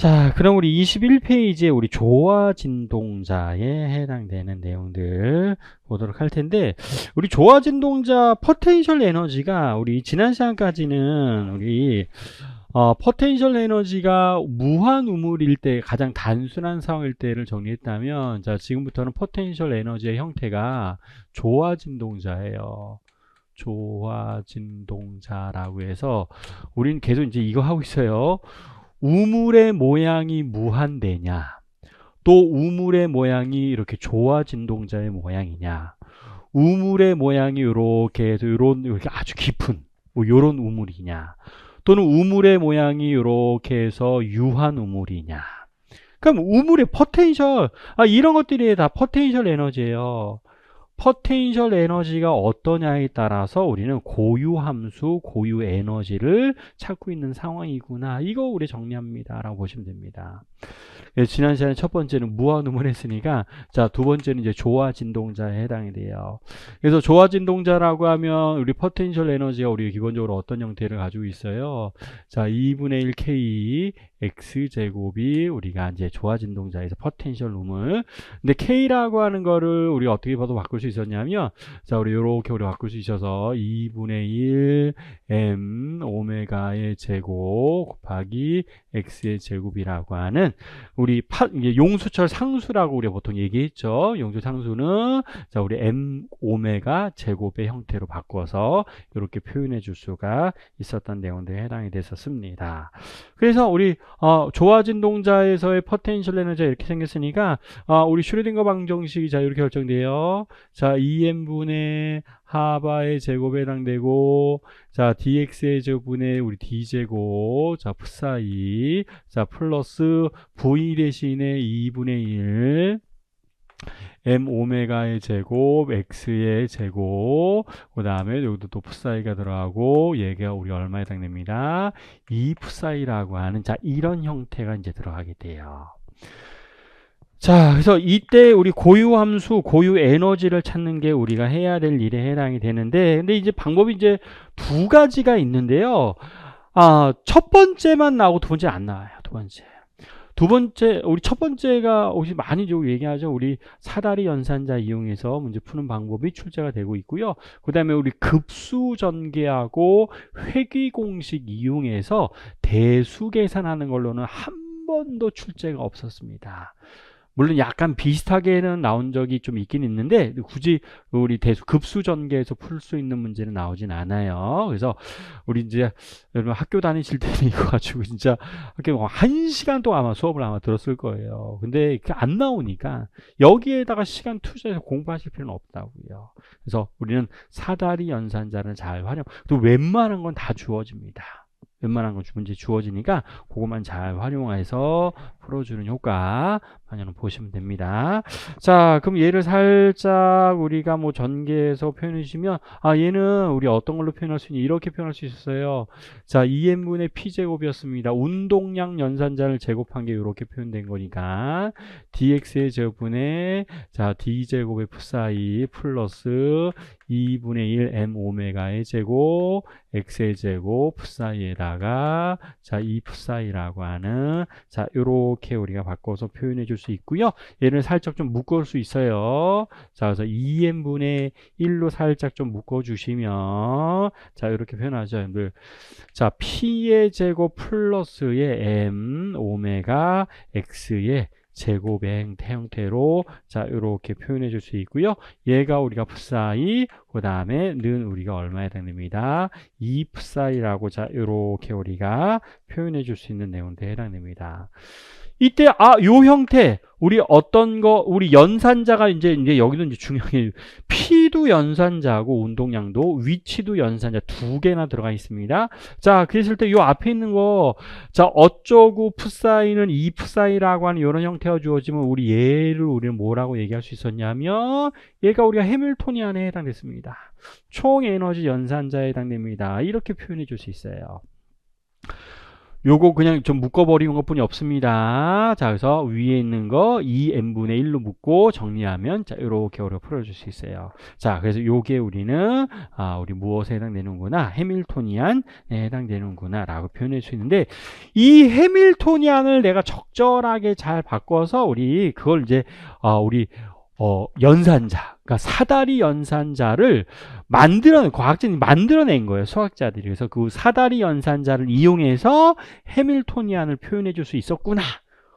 자, 그럼 우리 21페이지에 우리 조화진동자에 해당되는 내용들 보도록 할 텐데, 우리 조화진동자 포텐셜 에너지가 우리 지난 시간까지는 우리 포텐셜 에너지가 무한 우물일 때, 가장 단순한 상황일 때를 정리했다면, 자, 지금부터는 포텐셜 에너지의 형태가 조화진동자예요. 조화진동자라고 해서 우리는 계속 이제 이거 하고 있어요. 우물의 모양이 무한대냐, 또 우물의 모양이 이렇게 조화진동자의 모양이냐, 우물의 모양이 이렇게 해서 이렇게 아주 깊은 뭐 요런 우물이냐, 또는 우물의 모양이 이렇게 해서 유한 우물이냐. 그럼 우물의 포텐셜, 이런 것들이 다 포텐셜 에너지예요. 포텐셜 에너지가 어떠냐에 따라서 우리는 고유 함수, 고유 에너지를 찾고 있는 상황이구나. 이거 우리 정리합니다. 라고 보시면 됩니다. 지난 시간에 첫 번째는 무한우물 했으니까, 자, 두 번째는 이제 조화진동자에 해당이 돼요. 그래서 조화진동자라고 하면 우리 포텐셜 에너지가 우리 기본적으로 어떤 형태를 가지고 있어요? 자, 2분의 1 K X제곱이 우리가 이제 조화진동자에서 포텐셜 우물. 근데 K라고 하는 거를 우리 어떻게 봐도 바꿀 수 있었냐면, 자, 우리 요렇게 우리 바꿀 수 있어서 2분의 1 M 오메가의 제곱 곱하기 X의 제곱이라고 하는 우리 용수철 상수라고 우리가 보통 얘기했죠. 용수 상수는 자, 우리 M 오메가 제곱의 형태로 바꿔서 이렇게 표현해 줄 수가 있었던 내용들에 해당이 됐었습니다. 그래서 우리 조화진동자에서의 포텐셜 에너지가 이렇게 생겼으니까 우리 슈레딩거 방정식이 자 이렇게 결정돼요. 자, 2n분의 하바의 제곱에 해당되고, 자, dx의 제곱분의 우리 d제곱, 자, p사이, 자, 플러스 v 대신에 2분의 1 m 오메가의 제곱, x의 제곱, 그 다음에 여기도 또 p사이가 들어가고, 얘가 우리 얼마에 해당됩니다? 2 p사이라고 하는, 자, 이런 형태가 이제 들어가게 돼요. 자, 그래서 이때 우리 고유 함수, 고유 에너지를 찾는 게 우리가 해야 될 일에 해당이 되는데, 근데 이제 방법이 이제 두 가지가 있는데요. 첫 번째만 나오고 두 번째 안 나와요. 두 번째. 두 번째, 우리 첫 번째가 혹시 많이 좀 얘기하죠. 우리 사다리 연산자 이용해서 문제 푸는 방법이 출제가 되고 있고요. 그 다음에 우리 급수 전개하고 회귀 공식 이용해서 대수 계산하는 걸로는 한 번도 출제가 없었습니다. 물론 약간 비슷하게는 나온 적이 좀 있긴 있는데, 굳이 우리 대수 급수 전개에서 풀 수 있는 문제는 나오진 않아요. 그래서 우리 이제 여러분 학교 다니실 때는 이거 가지고 진짜 학교 1시간 동안 아마 수업을 아마 들었을 거예요. 근데 그게 안 나오니까 여기에다가 시간 투자해서 공부하실 필요는 없다고요. 그래서 우리는 사다리 연산자를 잘 활용, 또 웬만한 건 다 주어집니다. 웬만한 건 문제 주어지니까 그것만 잘 활용해서 풀어주는 효과 많이 보시면 됩니다. 자, 그럼 얘를 살짝 우리가 뭐 전개해서 표현해 주시면, 얘는 우리 어떤 걸로 표현할 수 있니? 이렇게 표현할 수 있었어요. 자, 2n분의 p제곱이었습니다. 운동량 연산자를 제곱한 게 이렇게 표현된 거니까 dx의 제곱분의 자 d제곱의 p사이 플러스 2분의 1 m 오메가의 제곱 x의 제곱 p사이에다가 자, 이 p사이라고 하는 자, 요렇게 우리가 바꿔서 표현해 줄 수 있고요. 얘를 살짝 좀 묶을 수 있어요. 자, 그래서 2n분의 1로 살짝 좀 묶어 주시면 자, 이렇게 표현하죠. 여러분들. 자, p의 제곱 플러스의 m 오메가 x의 제곱의 형태로 자, 이렇게 표현해 줄 수 있고요. 얘가 우리가 p사이, 그 다음에 는 우리가 얼마에 해당됩니다? 2 p사이라고 자, 이렇게 우리가 표현해 줄 수 있는 내용들에 해당됩니다. 이때 요 형태 우리 어떤 거 우리 연산자가 이제 여기도 이제 중요한 게 P도 연산자고 운동량도 위치도 연산자 두 개나 들어가 있습니다. 자, 그랬을 때 요 앞에 있는 거 자, 어쩌고 p사이는 2 p사이라고 하는 이런 형태가 주어지면 우리 얘를 우리는 뭐라고 얘기할 수 있었냐면 얘가 우리가 해밀토니안에 해당됐습니다. 총 에너지 연산자에 해당됩니다. 이렇게 표현해 줄 수 있어요. 요거 그냥 좀 묶어버리는 것 뿐이 없습니다. 자, 그래서 위에 있는 거 2n분의 1로 묶고 정리하면 자, 요렇게 우리가 풀어줄 수 있어요. 자, 그래서 요게 우리는 우리 무엇에 해당되는구나? 해밀토니안에 해당되는구나 라고 표현할 수 있는데, 이 해밀토니안을 내가 적절하게 잘 바꿔서 우리 그걸 이제 우리 연산자, 그러니까 사다리 연산자를 과학자들이 만들어낸 거예요, 수학자들이. 그래서 그 사다리 연산자를 이용해서 해밀토니안을 표현해 줄 수 있었구나.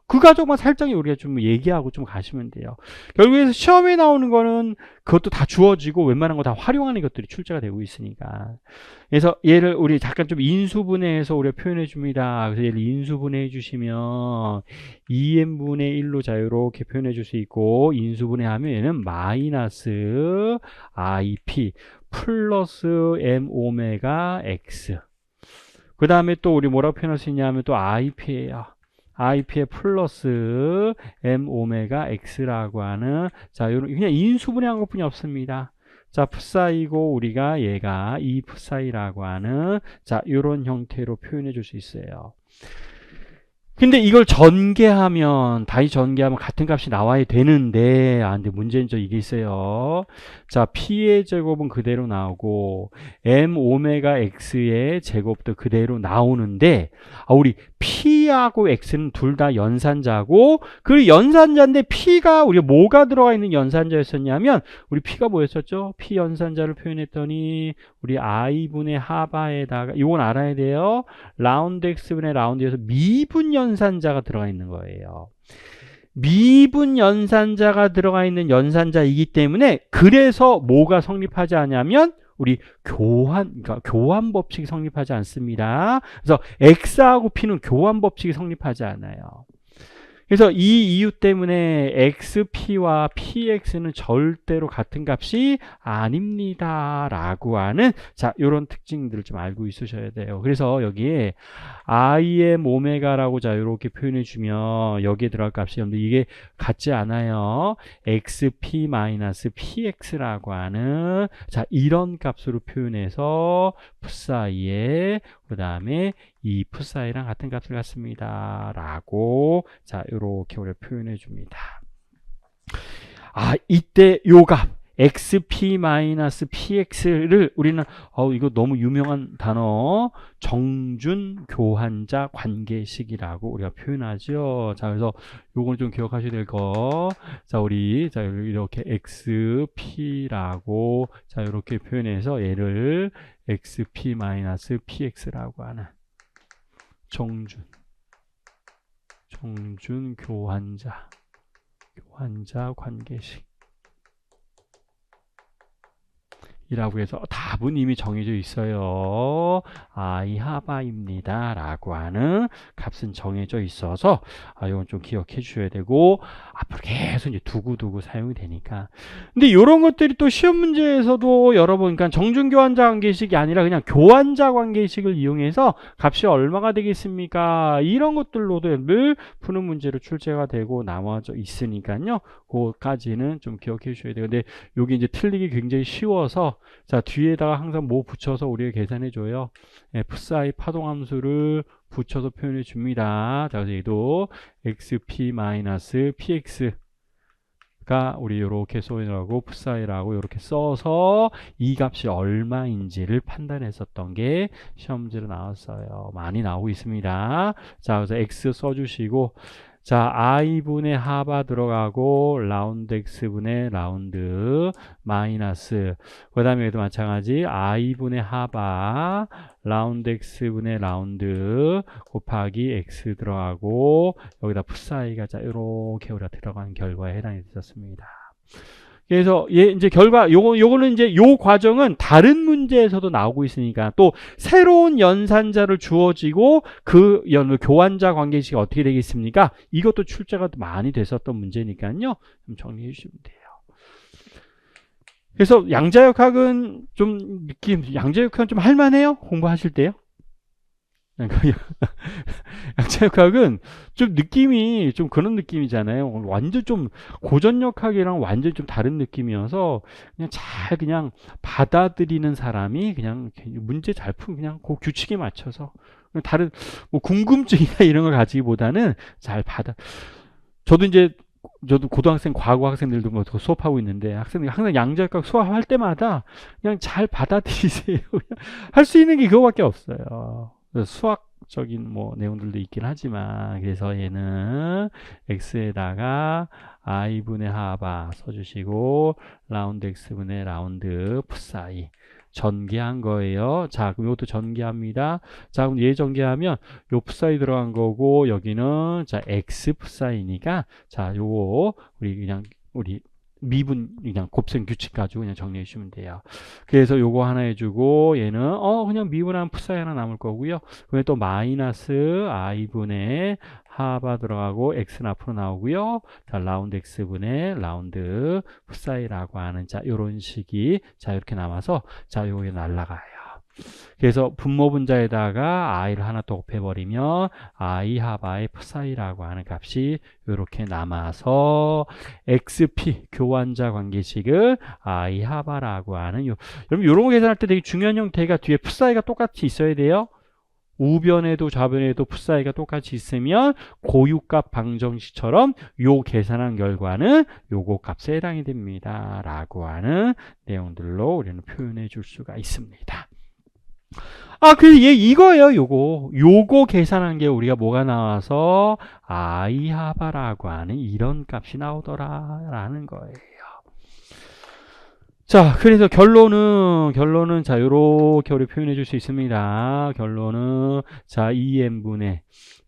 그 과정만 살짝 우리가 좀 얘기하고 좀 가시면 돼요. 결국에서 시험에 나오는 거는 그것도 다 주어지고 웬만한 거 다 활용하는 것들이 출제가 되고 있으니까. 그래서 얘를 우리 잠깐 좀 인수분해해서 우리가 표현해 줍니다. 그래서 얘를 인수분해해 주시면 2n분의 1로 자유롭게 표현해 줄 수 있고, 인수분해하면 얘는 마이너스 ip 플러스 m 오메가 x. 그 다음에 또 우리 뭐라고 표현할 수 있냐면 또 ip예요. ip의 플러스 m 오메가 x라고 하는, 자, 요런 그냥 인수분해한 것뿐이 없습니다. 자, 풋사이고 우리가 얘가 이 풋사이라고 하는, 자, 요런 형태로 표현해 줄 수 있어요. 근데 이걸 전개하면, 다시 전개하면 같은 값이 나와야 되는데, 근데 문제는 이게 있어요. 자, P의 제곱은 그대로 나오고, M 오메가 X의 제곱도 그대로 나오는데, 우리 P하고 X는 둘 다 연산자고, 그 연산자인데 P가, 우리 뭐가 들어가 있는 연산자였었냐면, 우리 P가 뭐였었죠? P 연산자를 표현했더니, 우리 I분의 하바에다가, 이건 알아야 돼요. 라운드 X분의 라운드에서 미분 연산자가 들어가 있는 거예요. 미분 연산자가 들어가 있는 연산자이기 때문에, 그래서 뭐가 성립하지 않냐면 우리 그러니까 교환 법칙이 성립하지 않습니다. 그래서 X하고 P는 교환 법칙이 성립하지 않아요. 그래서 이 이유 때문에 XP와 PX는 절대로 같은 값이 아닙니다 라고 하는, 자, 요런 특징들을 좀 알고 있으셔야 돼요. 그래서 여기에 IM 오메가라고 자 이렇게 표현해 주면 여기에 들어갈 값이 이게 같지 않아요. XP-PX라고 하는, 자, 이런 값으로 표현해서 풋사이에 그 다음에 이 풋사이랑 같은 값을 갖습니다 라고, 자, 요렇게 우리가 표현해 줍니다. 이때 요 값 XP-PX를 우리는 이거 너무 유명한 단어, 정준 교환자 관계식이라고 우리가 표현하죠. 자, 그래서 요거는 좀 기억하셔야 될 거. 자, 우리 자 이렇게 XP라고 자 이렇게 표현해서 얘를 XP-PX라고 하는 정준 교환자 관계식 이라고 해서 답은 이미 정해져 있어요. 이하바입니다 라고 하는 값은 정해져 있어서 이건 좀 기억해 주셔야 되고, 앞으로 계속 이제 두고두고 사용이 되니까. 근데 이런 것들이 또 시험 문제에서도 여러분, 그러니까 정준교환자 관계식이 아니라 그냥 교환자 관계식을 이용해서 값이 얼마가 되겠습니까? 이런 것들로도 늘 푸는 문제로 출제가 되고 나와져 있으니까요. 그거까지는 좀 기억해 주셔야 돼요. 근데 여기 이제 틀리기 굉장히 쉬워서, 자, 뒤에다가 항상 뭐 붙여서 우리가 계산해 줘요. 풋사이 파동함수를 붙여서 표현해 줍니다. 자, 그래서 얘도 XP-PX가 우리 요렇게 소인하고 풋사이라고 이렇게 써서 이 값이 얼마인지를 판단했었던 게 시험 문제로 나왔어요. 많이 나오고 있습니다. 자, 그래서 X 써주시고, 자, i분의 하바 들어가고 라운드 x분의 라운드 마이너스, 그 다음에 여기도 마찬가지 i분의 하바 라운드 x분의 라운드 곱하기 x 들어가고 여기다 풋사이가 자 이렇게 우리가 들어간 결과에 해당이 됐었습니다. 그래서 이제 결과 요거는 이제 요 과정은 다른 문제에서도 나오고 있으니까, 또 새로운 연산자를 주어지고 그 교환자 관계식이 어떻게 되겠습니까? 이것도 출제가 많이 됐었던 문제니까요. 좀 정리해 주시면 돼요. 그래서 양자역학은 좀 할만해요? 공부하실 때요? 양자역학은 좀 느낌이 좀 그런 느낌이잖아요. 완전 좀 고전역학이랑 완전 좀 다른 느낌이어서 그냥 잘 그냥 받아들이는 사람이 그냥 문제 잘 풀 그냥 그 규칙에 맞춰서 다른 뭐 궁금증이나 이런 걸 가지기보다는 잘 받아. 저도 이제 저도 고등학생 과거 학생들도 뭐 수업하고 있는데 학생들이 항상 양자역학 수업할 때마다 그냥 잘 받아들이세요. 할 수 있는 게 그거밖에 없어요. 수학적인 뭐 내용들도 있긴 하지만 그래서 얘는 x에다가 i분의 하바 써주시고 라운드 x분의 라운드 푸사이 전개한 거예요. 자, 그럼 이것도 전개합니다. 자, 그럼 얘 전개하면 요 푸사이 들어간 거고 여기는 자 x 푸사이니까 자, 요거 우리 미분 그냥 곱셈 규칙 가지고 그냥 정리해 주시면 돼요. 그래서 요거 하나 해주고 얘는 그냥 미분하면 푸사이 하나 남을 거고요. 그다음에 또 마이너스 i분의 하바 들어가고 x는 앞으로 나오고요. 자 라운드 x분의 라운드 푸사이라고 하는 자 요런 식이 자 이렇게 남아서 자 요게 날라가요. 그래서 분모 분자에다가 i를 하나 더 곱해버리면 i 하바의 푸사이라고 하는 값이 이렇게 남아서 xp 교환자 관계식을 i 하바라고 하는 여러분 이런 거 계산할 때 되게 중요한 형태가 뒤에 푸사이가 똑같이 있어야 돼요. 우변에도 좌변에도 푸사이가 똑같이 있으면 고유값 방정식처럼 요 계산한 결과는 요거 값에 해당이 됩니다 라고 하는 내용들로 우리는 표현해 줄 수가 있습니다. 그래서 얘 이거예요. 요거 계산한 게 우리가 뭐가 나와서 i 하바라고 하는 이런 값이 나오더라라는 거예요. 자, 그래서 결론은 자 요렇게 우리 표현해 줄 수 있습니다. 결론은 자 2n분의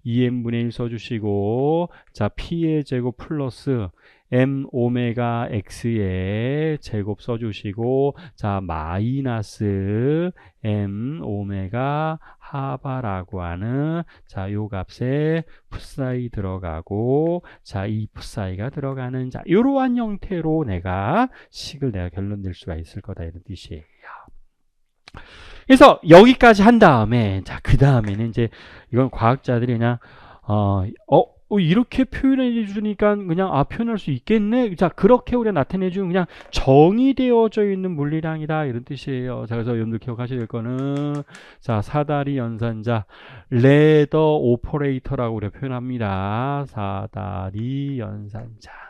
1 써주시고 자 p의 제곱 플러스 m 오메가 x의 제곱 써주시고 자 마이너스 m 오메가 하바라고 하는 자 요 값에 푸사이 들어가고 자 이 푸사이가 들어가는 자 요러한 형태로 내가 결론 낼 수가 있을 거다 이런 뜻이에요. 그래서 여기까지 한 다음에 자 그 다음에는 이제 이건 과학자들이 그냥 이렇게 표현해 주니까 그냥 표현할 수 있겠네. 자 그렇게 우리가 나타내 주는 그냥 정의되어져 있는 물리량이다 이런 뜻이에요. 자 그래서 여러분들 기억하셔야 될 거는 자 사다리 연산자 레더 오퍼레이터라고 우리가 표현합니다. 사다리 연산자.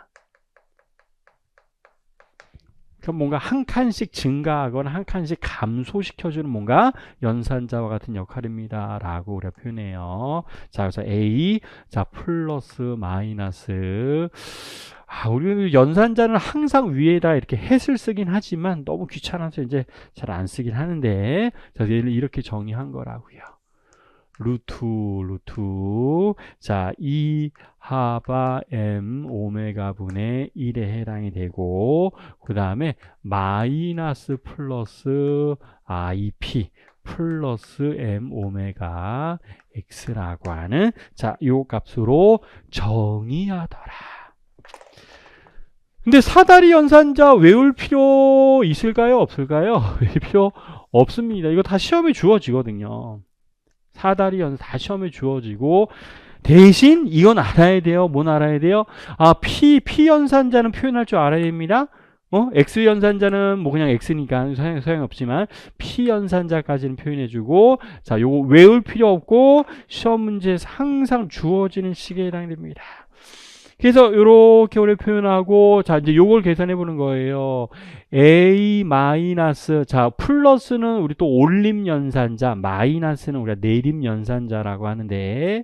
그럼 뭔가 한 칸씩 증가하거나 한 칸씩 감소시켜주는 뭔가 연산자와 같은 역할입니다. 라고 우리가 표현해요. 자, 그래서 A, 자, 플러스, 마이너스. 우리는 연산자는 항상 위에다 이렇게 햇을 쓰긴 하지만 너무 귀찮아서 이제 잘 안 쓰긴 하는데, 자, 얘를 이렇게 정의한 거라고요. 루트 자 2 하바 m 오메가 분의 1에 해당이 되고 그 다음에 마이너스 플러스 ip 플러스 m 오메가 x라고 하는 자 요 값으로 정의하더라. 근데 사다리 연산자 외울 필요 있을까요? 없을까요? 외울 필요 없습니다. 이거 다 시험에 주어지거든요. 사다리 연산 다 시험에 주어지고 대신 이건 알아야 돼요. 뭔 알아야 돼요? P 연산자는 표현할 줄 알아야 됩니다. X 연산자는 뭐 그냥 X니까 소용이 없지만 P 연산자까지는 표현해주고 자 요거 외울 필요 없고 시험 문제에서 항상 주어지는 식에 해당됩니다. 그래서 이렇게 우리 표현하고 자 이제 요걸 계산해 보는 거예요. A 마이너스 자 플러스는 우리 또 올림 연산자 마이너스는 우리가 내림 연산자라고 하는데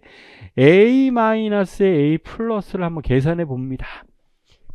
A 마이너스에 A 플러스를 한번 계산해 봅니다.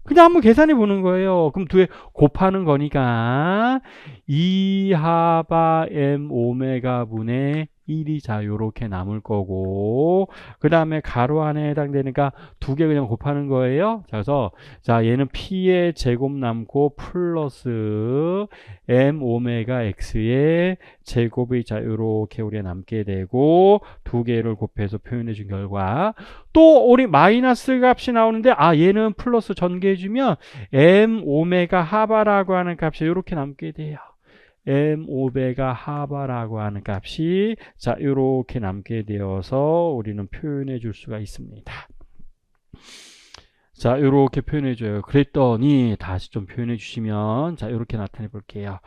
그냥 한번 계산해 보는 거예요. 그럼 두에 곱하는 거니까 2 하바 m 오메가 분의 1이 자 요렇게 남을 거고 그 다음에 가로 안에 해당되니까 두 개 그냥 곱하는 거예요. 자 그래서 자 얘는 p의 제곱 남고 플러스 m 오메가 x의 제곱이 자 요렇게 우리가 남게 되고 두 개를 곱해서 표현해 준 결과 또 우리 마이너스 값이 나오는데 얘는 플러스 전개해 주면 m 오메가 하바라고 하는 값이 요렇게 남게 돼요. M5배가 하바라고 하는 값이 자 이렇게 남게 되어서 우리는 표현해 줄 수가 있습니다. 자 이렇게 표현해 줘요. 그랬더니 다시 좀 표현해 주시면 자 이렇게 나타내 볼게요.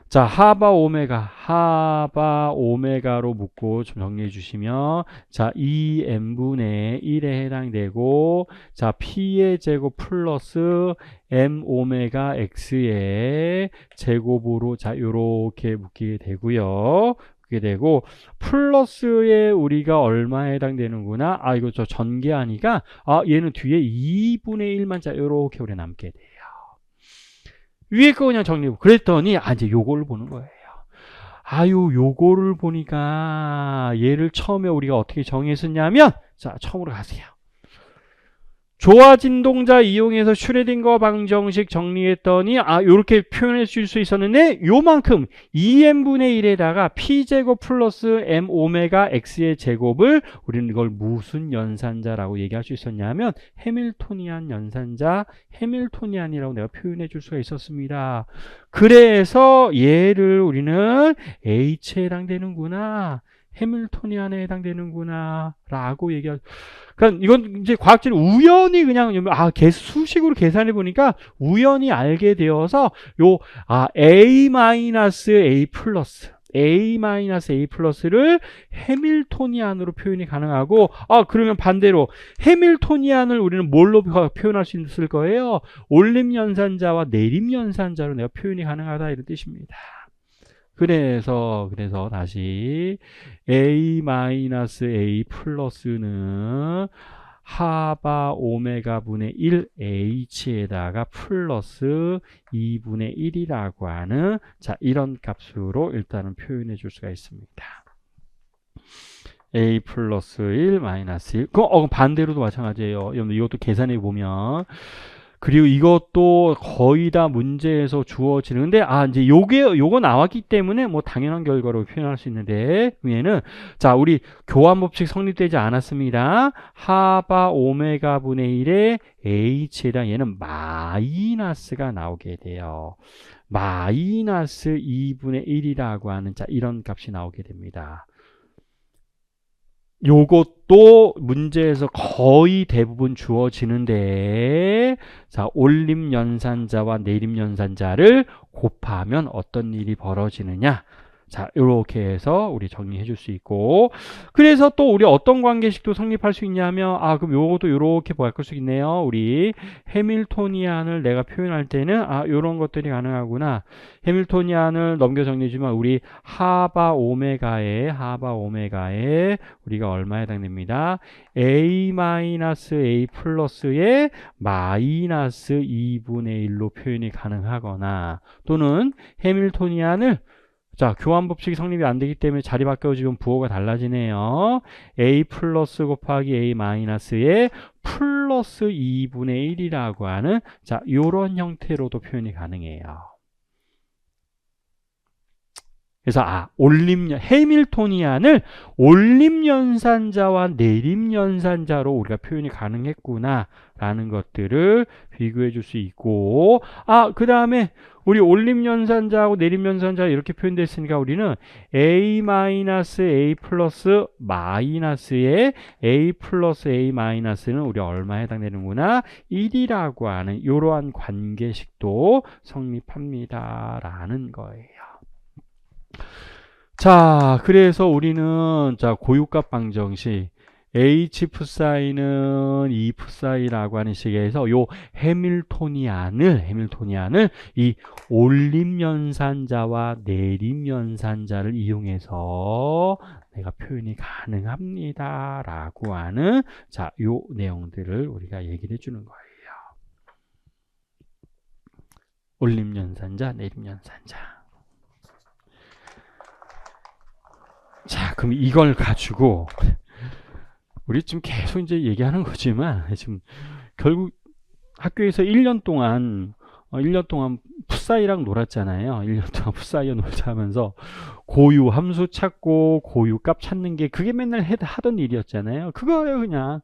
자 하바 오메가로 묶고 좀 정리해 주시면 자 2n분의 1에 해당되고 자 p의 제곱 플러스 m 오메가 x의 제곱으로 자 요렇게 묶이게 되고요. 그게 되고 플러스에 우리가 얼마에 해당되는구나. 아 이거 저 전개하니까 아 얘는 뒤에 2분의 1만 자 요렇게 우리 남게 돼요. 위에 거 그냥 정리해. 그랬더니 아 이제 요거를 보는 거예요. 아유 요거를 보니까 얘를 처음에 우리가 어떻게 정의했었냐면 자 처음으로 가세요. 조화진 동자 이용해서 슈레딩거 방정식 정리했더니 아 요렇게 표현해 줄 수 있었는데 요만큼 2n분의 1에다가 p제곱 플러스 m 오메가 x의 제곱을 우리는 이걸 무슨 연산자라고 얘기할 수 있었냐면 해밀토니안 연산자, 해밀토니안이라고 내가 표현해 줄 수가 있었습니다. 그래서 얘를 우리는 h에 해당되는구나, 해밀토니안에 해당되는구나 라고 얘기할. 그러니까 이건 이제 과학적으로 우연히 그냥 수식으로 계산해 보니까 우연히 알게 되어서 요 A-A 플러스 A 플러스를 해밀토니안으로 표현이 가능하고 그러면 반대로 해밀토니안을 우리는 뭘로 표현할 수 있을 거예요? 올림연산자와 내림연산자로 내가 표현이 가능하다 이런 뜻입니다. 그래서 다시 A 플러스는 하바 오메가 분의 1 H에다가 플러스 2분의 1이라고 하는 자 이런 값으로 일단은 표현해 줄 수가 있습니다. A 플러스 1 마이너스 1. 반대로도 마찬가지예요. 이것도 계산해 보면 그리고 이것도 거의 다 문제에서 주어지는데 이제 요거 나왔기 때문에 뭐 당연한 결과로 표현할 수 있는데 얘는 자 우리 교환 법칙 성립되지 않았습니다. 하바 오메가 분의 1에 h에다 얘는 마이너스가 나오게 돼요. 마이너스 2분의 1이라고 하는 자 이런 값이 나오게 됩니다. 요것도 문제에서 거의 대부분 주어지는데 자 올림연산자와 내림연산자를 곱하면 어떤 일이 벌어지느냐. 자 이렇게 해서 우리 정리해 줄 수 있고 그래서 또 우리 어떤 관계식도 성립할 수 있냐면 그럼 요것도 이렇게 바꿀 수 있네요. 우리 해밀토니안을 내가 표현할 때는 요런 것들이 가능하구나. 해밀토니안을 넘겨 정리해주면 우리 하바 오메가에 우리가 얼마에 해당됩니다. A 플러스의 마이너스 2분의 1로 표현이 가능하거나 또는 해밀토니안을 자, 교환 법칙이 성립이 안 되기 때문에 자리 바뀌어지면 부호가 달라지네요. A 플러스 곱하기 A 마이너스의 플러스 2분의 1이라고 하는 자, 요런 형태로도 표현이 가능해요. 그래서 해밀토니안을 올림연산자와 내림연산자로 우리가 표현이 가능했구나 라는 것들을 비교해 줄 수 있고 그 다음에 우리 올림연산자하고 내림연산자 이렇게 표현됐으니까 우리는 A 플러스 마이너스의 A 플러스 A 마이너스는 우리 얼마에 해당되는구나 1이라고 하는 이러한 관계식도 성립합니다 라는 거예요. 자, 그래서 우리는 자 고유값 방정식 H 푸사이는 E 푸사이라고 하는 식에서 요 해밀토니안을 이 올림연산자와 내림연산자를 이용해서 내가 표현이 가능합니다 라고 하는 자, 요 내용들을 우리가 얘기를 해주는 거예요. 올림연산자, 내림연산자. 자, 그럼 이걸 가지고 우리 지금 계속 이제 얘기하는 거지만 지금 결국 학교에서 1년 동안 풋사이랑 놀았잖아요. 1년 동안 풋사이어 놀자 하면서 고유 함수 찾고 고유 값 찾는 게 그게 맨날 하던 일이었잖아요. 그거예요, 그냥.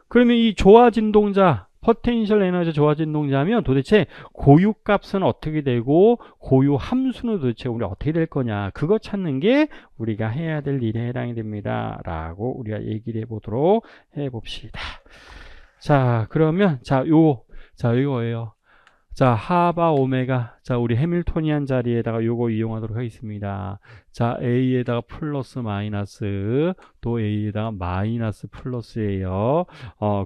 그러면 이 조화진 동자 포텐셜 에너지 좋아진 동자면 도대체 고유값은 어떻게 되고 고유 함수는 도대체 우리 어떻게 될 거냐, 그거 찾는 게 우리가 해야 될 일에 해당이 됩니다 라고 우리가 얘기를 해보도록 해봅시다. 자, 그러면 이거예요. 자, 하바 오메가. 자, 우리 해밀토니안 자리에다가 요거 이용하도록 하겠습니다. 자, A에다가 플러스 마이너스, 또 A에다가 마이너스 플러스예요.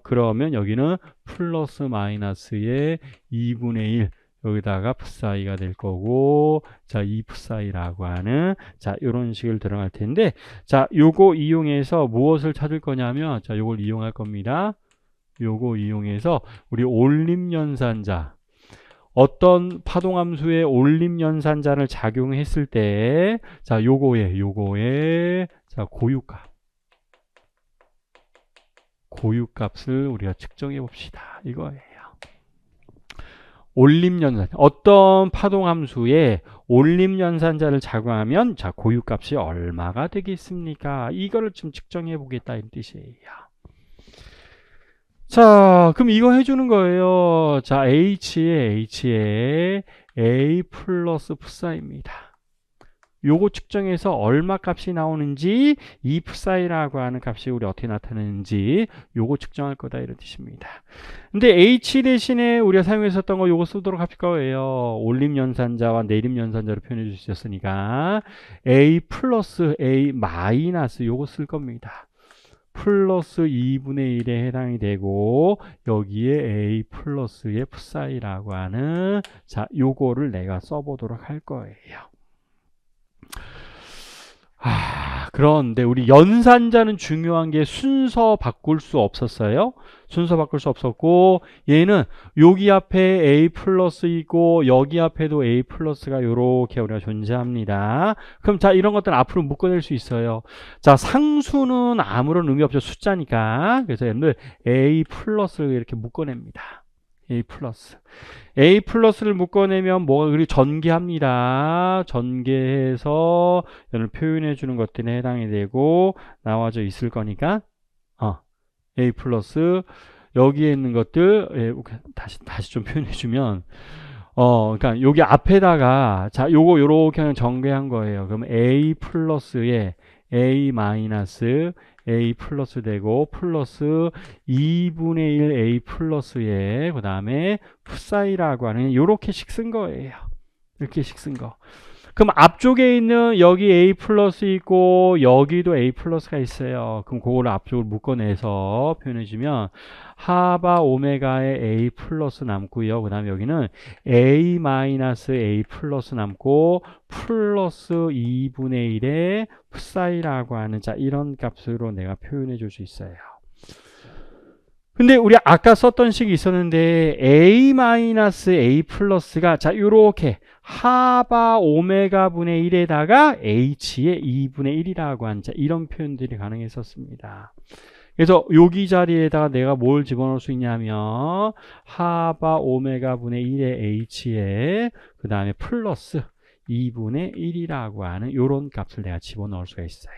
그러면 여기는 플러스 마이너스의 2분의 1. 여기다가 풋사이가 될 거고, 자, 이 풋사이라고 하는, 자, 요런 식을 들어갈 텐데, 자, 요거 이용해서 무엇을 찾을 거냐면, 자, 요걸 이용할 겁니다. 요거 이용해서 우리 올림연산자, 어떤 파동함수의 올림연산자를 작용했을 때, 자, 요거에, 자, 고유값을 우리가 측정해 봅시다. 이거예요. 올림연산, 어떤 파동함수에 올림연산자를 작용하면, 자, 고유값이 얼마가 되겠습니까? 이거를 좀 측정해 보겠다, 이 뜻이에요. 자, 그럼 이거 해주는 거예요. 자, H에 A 플러스 풋사입니다. 요거 측정해서 얼마 값이 나오는지, 이 풋사이라고 하는 값이 우리 어떻게 나타나는지 요거 측정할 거다, 이런 뜻입니다. 근데 H 대신에 우리가 사용했었던 거 요거 쓰도록 할 거예요. 올림연산자와 내림연산자로 표현해 주셨으니까 A 플러스 A 마이너스 요거 쓸 겁니다. 플러스 2분의 1에 해당이 되고, 여기에 A 플러스의 풋사이라고 하는, 자, 요거를 내가 써보도록 할 거예요. 그런데 우리 연산자는 중요한 게 순서 바꿀 수 없었어요. 순서 바꿀 수 없었고, 얘는 여기 앞에 A 플러스이고 여기 앞에도 A 플러스가 요렇게 우리가 존재합니다. 그럼 자, 이런 것들은 앞으로 묶어낼 수 있어요. 자, 상수는 아무런 의미 없죠. 숫자니까. 그래서 여러분들 A 플러스를 이렇게 묶어냅니다. A 플러스. A 플러스를 묶어내면 뭐가, 그리고 전개합니다. 전개해서 여러분 표현해 주는 것들에 해당이 되고 나와져 있을 거니까, A 플러스, 여기에 있는 것들, 다시 좀 표현해 주면, 그러니까 여기 앞에다가, 자, 요렇게 그냥 전개한 거예요. 그럼 A 플러스에 A 마이너스 A 플러스 되고, 플러스 2분의 1 A 플러스에, 그 다음에 풋사이라고 하는 요렇게씩 쓴 거예요. 이렇게씩 쓴 거. 그럼 앞쪽에 있는 여기 A 플러스 있고 여기도 A 플러스가 있어요. 그럼 그거를 앞쪽으로 묶어내서 표현해주면 하바 오메가에 A 플러스 남고요. 그 다음에 여기는 A 마이너스 A 플러스 남고 플러스 2분의 1의 풋사이라고 하는, 자, 이런 값으로 내가 표현해 줄 수 있어요. 근데 우리 아까 썼던 식이 있었는데 A 마이너스 A 플러스가, 자, 요렇게 하바 오메가 분의 1에다가 H의 2분의 1이라고 하는, 자, 이런 표현들이 가능했었습니다. 그래서 여기 자리에다가 내가 뭘 집어넣을 수 있냐면 하바 오메가 분의 1의 H에 그 다음에 플러스 2분의 1이라고 하는 요런 값을 내가 집어넣을 수가 있어요.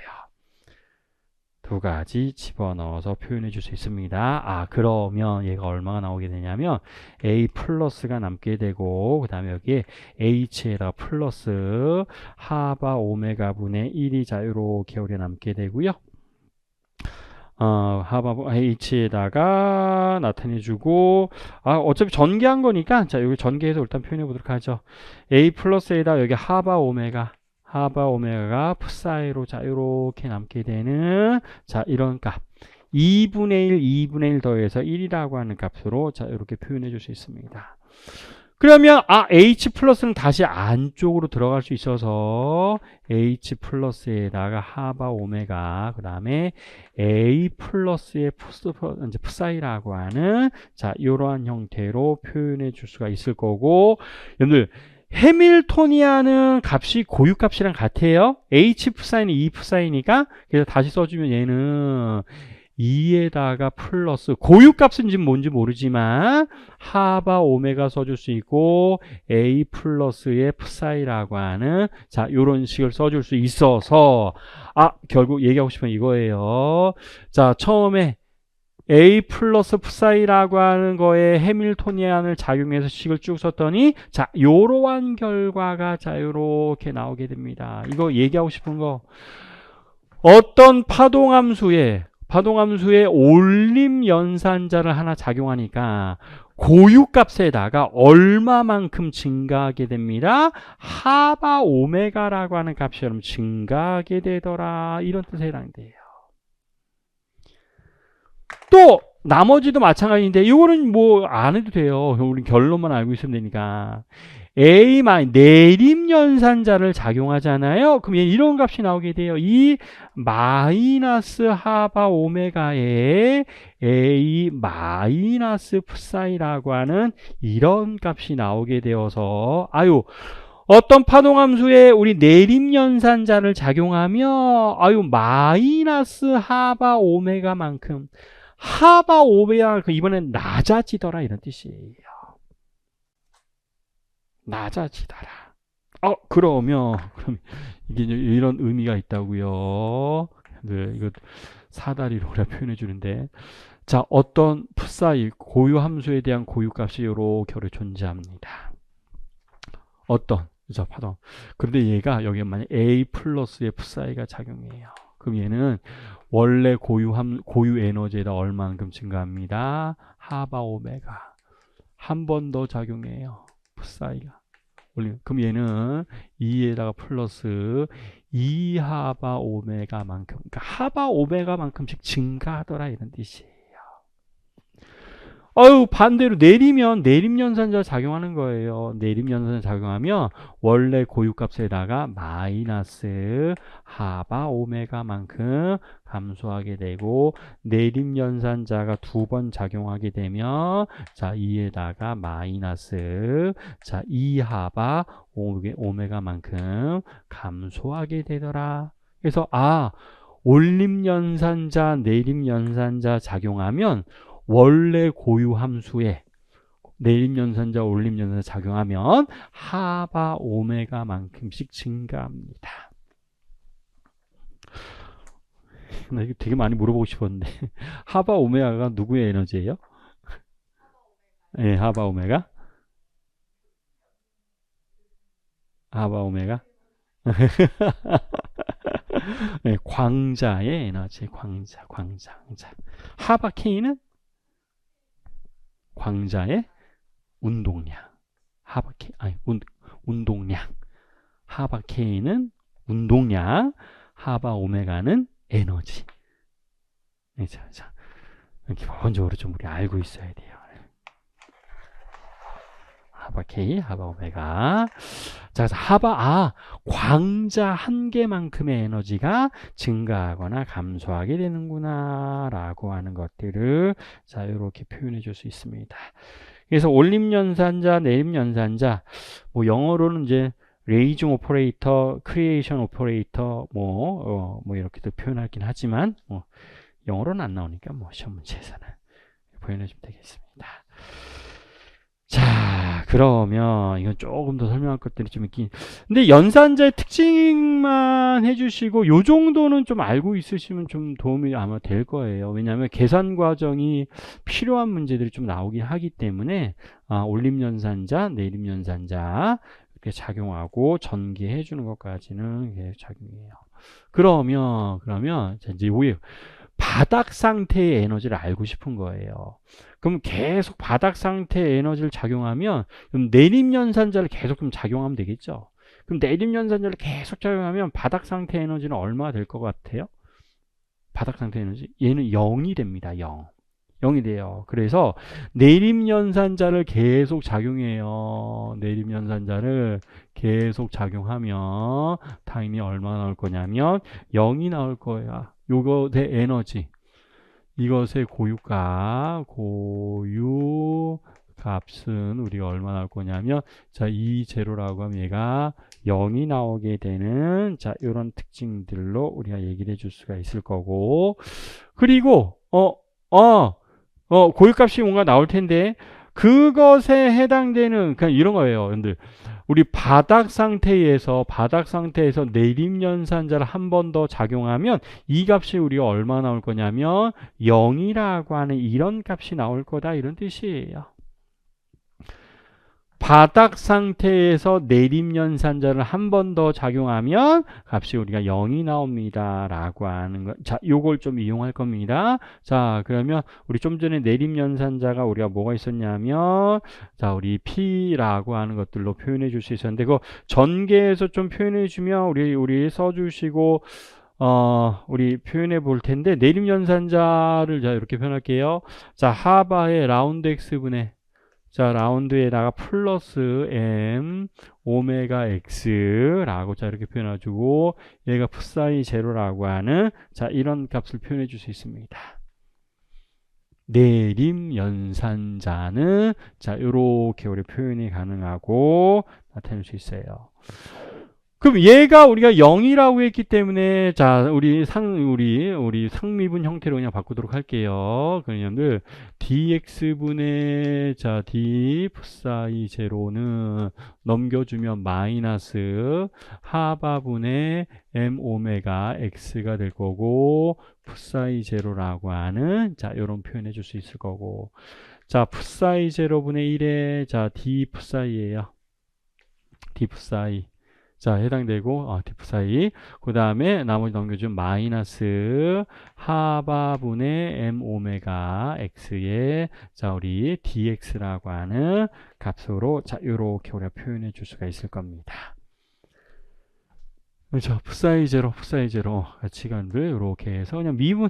두 가지 집어넣어서 표현해 줄 수 있습니다. 그러면 얘가 얼마가 나오게 되냐면 A 플러스가 남게 되고, 그 다음에 여기에 H에다가 플러스 하바 오메가 분의 1이 자, 요렇게 우리가 남게 되고요. 하바 H에다가 나타내주고, 어차피 전개한 거니까, 자, 여기 전개해서 일단 표현해 보도록 하죠. A 플러스에다 여기 하바 오메가가 풋사이로, 자, 요렇게 남게 되는, 자, 이런 값. 2분의 1 더해서 1이라고 하는 값으로, 자, 이렇게 표현해 줄 수 있습니다. 그러면 H 플러스는 다시 안쪽으로 들어갈 수 있어서 H 플러스에다가 하바 오메가, 그 다음에 A 플러스의 풋사이라고 하는, 자, 이러한 형태로 표현해 줄 수가 있을 거고, 여러분들 해밀토니아는 값이 고유값이랑 같아요. H 풋사이는 2 풋사이니까, 그래서 다시 써주면 얘는 2에다가 플러스, 고유값은 지금 뭔지 모르지만 하바 오메가 써줄 수 있고 A 플러스의 풋사이라고 하는, 자, 요런 식을 써줄 수 있어서 결국 얘기하고 싶은 이거예요. 자, 처음에 A 플러스 psi라고 하는 거에 해밀토니안을 작용해서 식을 쭉 썼더니 자, 요러한 결과가 자, 요렇게 나오게 됩니다. 이거 얘기하고 싶은 거 어떤 파동함수에 올림 연산자를 하나 작용하니까 고유값에다가 얼마만큼 증가하게 됩니다. 하바 오메가라고 하는 값이 여러분 증가하게 되더라. 이런 뜻에 해당돼요. 또 나머지도 마찬가지인데 이거는 뭐 안 해도 돼요. 우리 결론만 알고 있으면 되니까. A 내림 연산자를 작용하잖아요. 그럼 얘 이런 값이 나오게 돼요. 이 마이너스 하바 오메가에 A 마이너스 psi라고 하는 이런 값이 나오게 되어서 아유 어떤 파동함수에 우리 내림 연산자를 작용하며 아유 마이너스 하바 오메가만큼 하바 오메가가 이번엔 낮아지더라 이런 뜻이에요. 낮아지더라. 그럼 이게 이런 의미가 있다고요. 네, 이거 사다리로 우리가 표현해 주는데, 자 어떤 psi 고유 함수에 대한 고유값이 이렇게 존재합니다. 어떤 자 파동. 그런데 얘가 여기 만약 A 플러스의 psi가 작용해요. 그럼 얘는 원래 고유 에너지에다 얼마만큼 증가합니다. 하바 오메가 한 번 더 작용해요. psi가 그럼 얘는 2에다가 플러스 2하바 오메가만큼 그러니까 하바 오메가만큼씩 증가하더라 이런 뜻이에요. 반대로 내림 연산자 작용하는 거예요. 내림 연산자 작용하면 원래 고유값에다가 마이너스 하바 오메가만큼 감소하게 되고 내림 연산자가 두 번 작용하게 되면 자 2에다가 마이너스 자 2하바 오메가만큼 감소하게 되더라. 그래서 올림 연산자 내림 연산자 작용하면 원래 고유 함수에 내림 연산자 올림 연산자 작용하면 하바 오메가만큼씩 증가합니다. 나 이거 되게 많이 물어보고 싶었는데 하바 오메가가 누구의 에너지예요? 네, 하바 오메가. 하바 오메가. 네, 광자의 에너지, 광자. 하바 K는 광자의 운동량. 하바 K 운동량. 하바 K는 운동량, 하바 오메가는 에너지. 네, 자, 기본적으로 좀 우리 알고 있어야 돼요. 하바 K, 하바 오메가. 자, 그래서 광자 한 개만큼의 에너지가 증가하거나 감소하게 되는구나 라고 하는 것들을 자, 이렇게 표현해 줄 수 있습니다. 그래서 올림 연산자, 내림 연산자, 뭐 영어로는 이제 레이징 오퍼레이터, 크리에이션 오퍼레이터 뭐 이렇게도 표현하긴 하지만 영어로는 안 나오니까 시험 문제에서는 표현해 주면 되겠습니다. 자, 그러면 이건 조금 더 설명할 것들이 좀 있긴. 근데 연산자의 특징만 해주시고 요 정도는 좀 알고 있으시면 좀 도움이 아마 될 거예요. 왜냐하면 계산 과정이 필요한 문제들이 좀 나오긴 하기 때문에 올림 연산자, 내림 연산자 이렇게 작용하고 전개해 주는 것까지는 이게 작용해요. 그러면 이제 요게 바닥 상태의 에너지를 알고 싶은 거예요. 그럼 계속 바닥 상태의 에너지를 작용하면 그럼 내림 연산자를 계속 좀 작용하면 되겠죠. 그럼 내림 연산자를 계속 작용하면 바닥 상태 에너지는 얼마가 될 것 같아요? 바닥 상태 에너지 얘는 0이 됩니다. 0이 돼요. 그래서 내림 연산자를 계속 작용해요. 내림 연산자를 계속 작용하면 당연히 얼마 나올 거냐면 0이 나올 거예요. 요것의 에너지, 이것의 고유값은 우리가 얼마 나올 거냐면 자, 이 제로라고 하면 얘가 0이 나오게 되는 자, 이런 특징들로 우리가 얘기를 해줄 수가 있을 거고, 그리고 고유값이 뭔가 나올 텐데 그것에 해당되는 그냥 이런 거예요. 여러분들 우리 바닥 상태에서 내림연산자를 한 번 더 작용하면 이 값이 우리가 얼마 나올 거냐면 0이라고 하는 이런 값이 나올 거다, 이런 뜻이에요. 바닥 상태에서 내림연산자를 한 번 더 작용하면 값이 우리가 0이 나옵니다 라고 하는 거. 자, 요걸 좀 이용할 겁니다. 자, 그러면 우리 좀 전에 내림연산자가 우리가 뭐가 있었냐면, 자, 우리 P라고 하는 것들로 표현해 줄 수 있었는데, 그거 전개해서 좀 표현해 주면 우리 써주시고, 우리 표현해 볼 텐데, 내림연산자를 자, 이렇게 표현할게요. 자, 하바의 라운드 x분의, 자, 라운드에다가 플러스 m 오메가 x라고 자 이렇게 표현해주고, 얘가 풋사이 제로라고 하는 자 이런 값을 표현해 줄 수 있습니다. 내림 연산자는 자 이렇게 우리 표현이 가능하고 나타낼 수 있어요. 그럼 얘가 우리가 0이라고 했기 때문에 자 우리 상미분 형태로 그냥 바꾸도록 할게요. 그러면 dx분의 자 d 풋사이 제로는 넘겨주면 마이너스 하바분의 m 오메가 x가 될 거고, 풋사이 제로라고 하는 자 이런 표현해 줄 수 있을 거고, 자 풋사이 제로분의 1에 자 d 풋사이예요. d 풋사이 자 해당되고 디프 사이, 그 다음에 나머지 넘겨주면 마이너스 하바분의 m 오메가 x의 자 우리 dx라고 하는 값으로 자 요렇게 우리가 표현해 줄 수가 있을 겁니다. 그렇죠. 풋사이 제로 가치관들 요렇게 해서 그냥 미분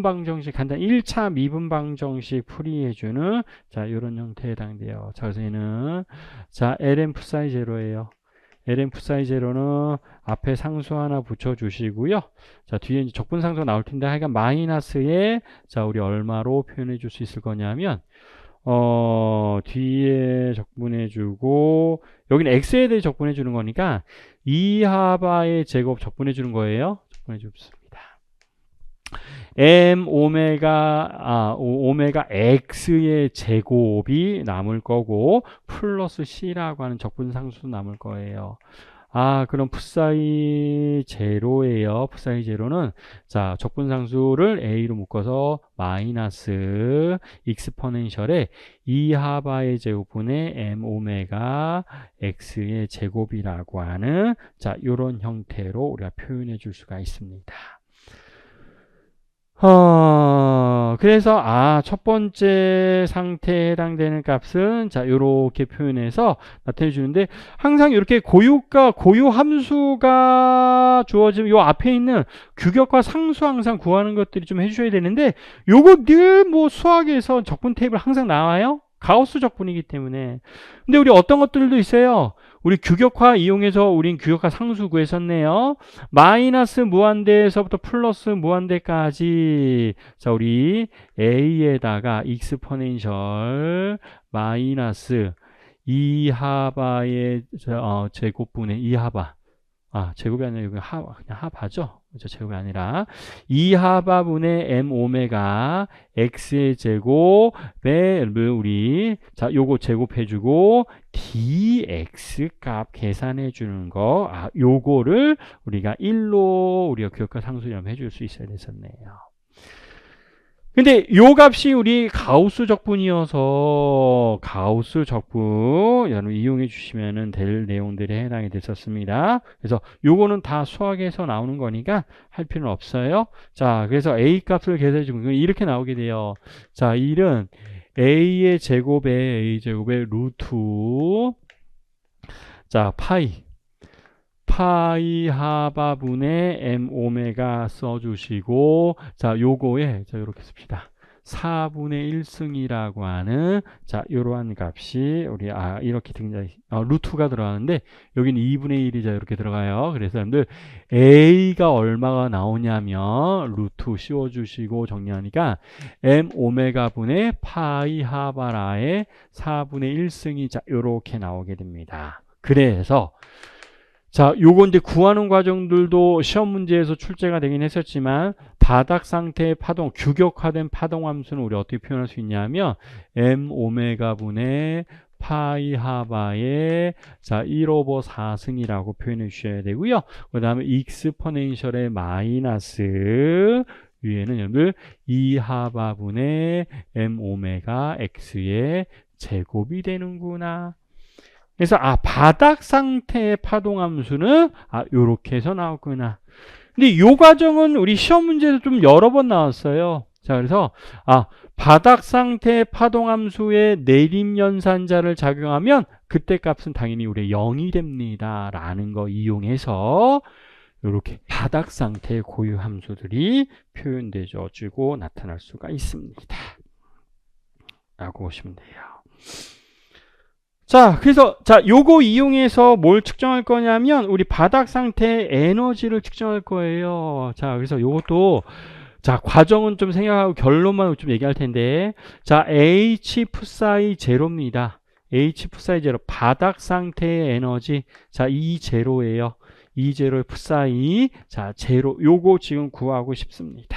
방정식 간단 1차 미분 방정식 풀이해주는 자 요런 형태에 해당돼요. 자 그래서 얘는 자 ln 풋사이 제로예요. ln 풋사이 제로는 앞에 상수 하나 붙여주시고요. 자, 뒤에 이제 적분 상수가 나올 텐데, 하여간 마이너스에, 자, 우리 얼마로 표현해 줄 수 있을 거냐면, 뒤에 적분해주고, 여기는 x에 대해 적분해주는 거니까, 2하바의 제곱 적분해주는 거예요. 적분해줍니다. m 오메가 x의 제곱이 남을 거고, 플러스 c라고 하는 적분상수 남을 거예요. 그럼 풋사이 제로예요. 풋사이 제로는 자 적분상수를 a로 묶어서 마이너스 익스포넨셜에 2하바의 제곱분의 m 오메가 x의 제곱이라고 하는 자 이런 형태로 우리가 표현해 줄 수가 있습니다. 그래서 첫 번째 상태에 해당되는 값은 자 요렇게 표현해서 나타내 주는데, 항상 이렇게 고유 함수가 주어지면 요 앞에 있는 규격과 상수 항상 구하는 것들이 좀 해주셔야 되는데, 요거 늘 뭐 수학에서 적분 테이블 항상 나와요. 가우스 적분이기 때문에. 근데 우리 어떤 것들도 있어요. 우리 규격화 이용해서 우린 규격화 상수 구했었네요. 마이너스 무한대에서부터 플러스 무한대까지 자 우리 a에다가 익스포넨셜 마이너스 2하바의 제곱분의 2하바, 제곱이 아니라 여기 그냥 하바죠. 그렇죠? 제곱이 아니라 2하바분의 m 오메가 x의 제곱에 우리 자 요거 제곱해주고 dx 값 계산해 주는 거, 요거를 우리가 1로 우리가 규격화 상수점 해줄 수 있어야 됐었네요. 근데 요 값이 우리 가우스 적분이어서 가우스 적분 여러분 이용해 주시면 될 내용들이 해당이 됐었습니다. 그래서 요거는 다 수학에서 나오는 거니까 할 필요는 없어요. 자, 그래서 a 값을 계산해 주면 이렇게 나오게 돼요. 자, 1은 a의 제곱에 루트 자 파이 하바분의 m 오메가 써주시고, 자 요거에 자 요렇게 씁시다. 4분의 1승이라고 하는 자 이러한 값이 우리 이렇게 등장 루트가 들어가는데, 여기는 2분의 1이 자 이렇게 들어가요. 그래서 여러분들 a가 얼마가 나오냐면 루트 씌워주시고 정리하니까 m 오메가 분의 파이 하바라의 4분의 1승이 자 이렇게 나오게 됩니다. 그래서 자, 요거 이제 구하는 과정들도 시험 문제에서 출제가 되긴 했었지만, 바닥 상태의 파동, 규격화된 파동 함수는 우리 어떻게 표현할 수 있냐면 m 오메가 분의 파이 하바의 자 1/4승이라고 표현해 주셔야 되고요. 그 다음에 익스포넨셜의 마이너스 위에는 여러분들 2 하바분의 m 오메가 x의 제곱이 되는구나. 그래서 바닥 상태의 파동함수는 요렇게 해서 나오구나. 근데 요 과정은 우리 시험 문제에서 좀 여러 번 나왔어요. 자, 그래서 바닥 상태의 파동함수의 내림연산자를 작용하면 그때 값은 당연히 우리 0이 됩니다. 라는 거 이용해서 이렇게 바닥 상태의 고유 함수들이 표현되어 주고 나타날 수가 있습니다. 라고 보시면 돼요. 자, 그래서 요거 이용해서 뭘 측정할 거냐면 우리 바닥 상태의 에너지를 측정할 거예요. 자, 그래서 요것도 과정은 좀 생각하고 결론만 좀 얘기할 텐데, H 푸사이 제로입니다. H 푸사이 제로, 바닥 상태의 에너지, E 제로예요. E 제로의 푸사이, 제로, 요거 지금 구하고 싶습니다.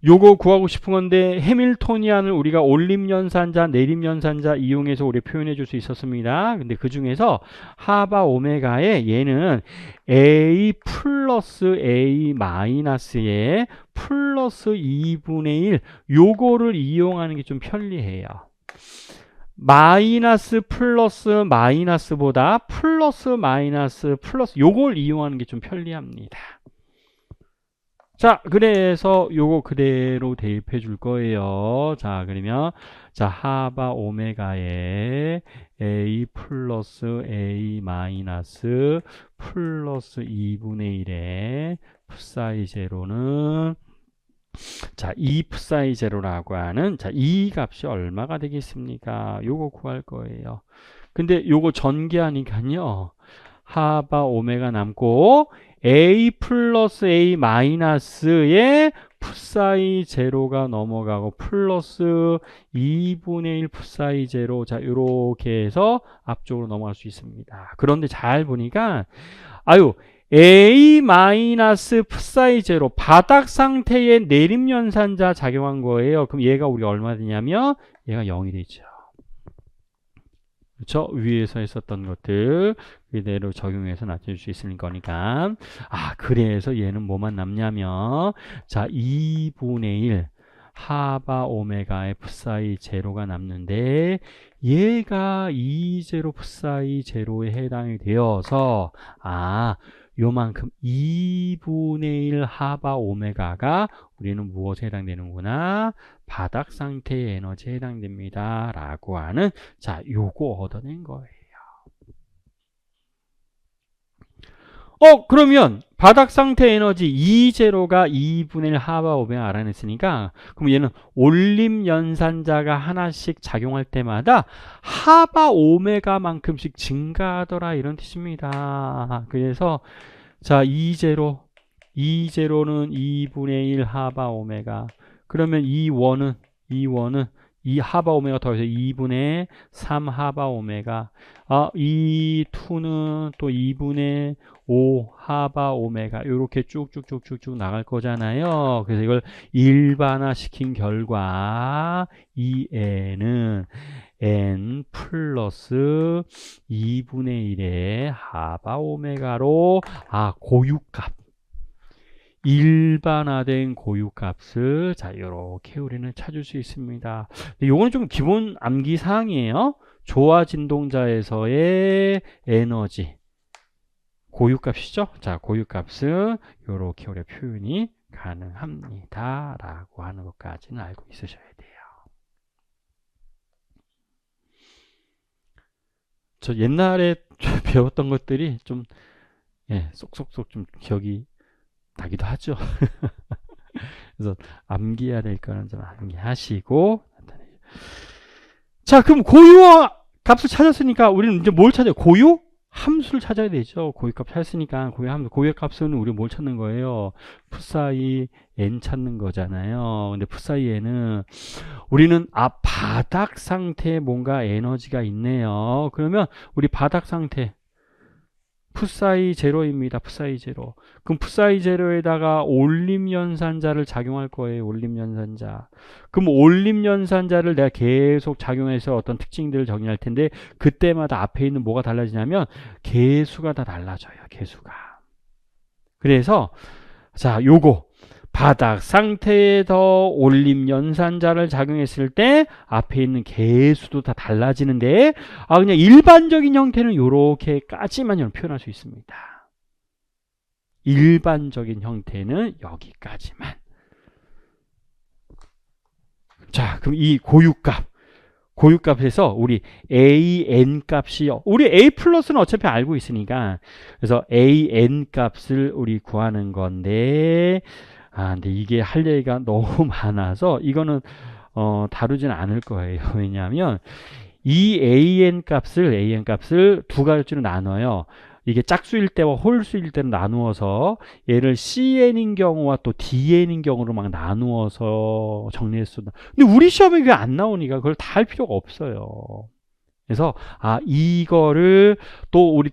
요거 구하고 싶은 건데 해밀토니안을 우리가 올림연산자, 내림연산자 이용해서 우리 표현해 줄 수 있었습니다. 근데 그 중에서 하바 오메가에 얘는 A 플러스 A 마이너스에 플러스 2분의 1 요거를 이용하는 게 좀 편리해요. 마이너스 플러스 마이너스보다 플러스 마이너스 플러스 요걸 이용하는 게 좀 편리합니다. 자, 그래서 요거 그대로 대입해 줄 거예요. 자, 그러면 하바 오메가에 A 플러스 A 마이너스 플러스 2분의 1의 푸사이 제로는 2 푸사이 제로라고 하는 이 값이 얼마가 되겠습니까? 요거 구할 거예요. 근데 요거 전개하니까요. 하바 오메가 남고 A 플러스 A 마이너스에 푸사이 제로가 넘어가고 플러스 2분의 1 푸사이 제로 요렇게 해서 앞쪽으로 넘어갈 수 있습니다. 그런데 잘 보니까 A 마이너스 푸사이 제로 바닥 상태의 내림연산자 작용한 거예요. 그럼 얘가 우리 얼마 되냐면 얘가 0이 되죠. 그렇죠? 위에서 했었던 것들 그대로 적용해서 나타낼 수 있을 거니까. 그래서 얘는 뭐만 남냐면 2분의 1 하바 오메가의 푸사이 제로가 남는데 얘가 2제로 푸사이 제로에 해당이 되어서 요만큼 2분의 1 하바 오메가가 우리는 무엇에 해당되는구나? 바닥 상태의 에너지에 해당됩니다. 라고 하는 요거 얻어낸 거예요. 그러면 바닥 상태 에너지 E0가 2분의 1 하바 오메가 알아냈으니까 그럼 얘는 올림 연산자가 하나씩 작용할 때마다 하바 오메가만큼씩 증가하더라 이런 뜻입니다. 그래서 E0는 2분의 1 하바 오메가 그러면 E1은 이 하바 오메가 더해서 2분의 3 하바 오메가 E2는 또 2분의 5 하바 오메가 이렇게 쭉쭉쭉쭉쭉 나갈 거잖아요. 그래서 이걸 일반화 시킨 결과 이 n은 n 플러스 2분의 1의 하바 오메가로 고유값 일반화된 고유값을 이렇게 우리는 찾을 수 있습니다. 이거는 좀 기본 암기 사항이에요. 조화 진동자에서의 에너지 고유값이죠. 고유값은 이렇게 우리 표현이 가능합니다. 라고 하는 것까지는 알고 있으셔야 돼요. 저 옛날에 배웠던 것들이 좀 쏙쏙쏙 좀 기억이 나기도 하죠. 그래서 암기해야 될 거는 좀 암기하시고. 그럼 고유와 값을 찾았으니까 우리는 이제 뭘 찾아요? 고유? 함수를 찾아야 되죠. 고유값 찾았으니까 고유값은 우리 뭘 찾는 거예요? 푸사이 n 찾는 거잖아요. 근데 푸사이 n은 우리는 바닥 상태에 뭔가 에너지가 있네요. 그러면 우리 바닥 상태 풋사이 제로입니다. 풋사이 제로. 그럼 풋사이 제로에다가 올림연산자를 작용할 거예요. 올림연산자. 그럼 올림연산자를 내가 계속 작용해서 어떤 특징들을 정의할 텐데 그때마다 앞에 있는 뭐가 달라지냐면 개수가 다 달라져요. 개수가. 그래서 자, 요거 바닥 상태에 더 올림연산자를 작용했을 때 앞에 있는 개수도 다 달라지는데 그냥 일반적인 형태는 요렇게까지만 표현할 수 있습니다. 일반적인 형태는 여기까지만. 자, 그럼 이 고유값에서 우리 an 값이요. 우리 a 플러스는 어차피 알고 있으니까 그래서 an 값을 우리 구하는 건데 근데 이게 할 얘기가 너무 많아서 이거는 다루진 않을 거예요. 왜냐하면 이 an 값을 두 가지로 나눠요. 이게 짝수일 때와 홀수일 때는 나누어서 얘를 cn인 경우와 또 dn인 경우로 막 나누어서 정리했습니다. 근데 우리 시험에 그게 안 나오니까 그걸 다 할 필요가 없어요. 그래서 이거를 또 우리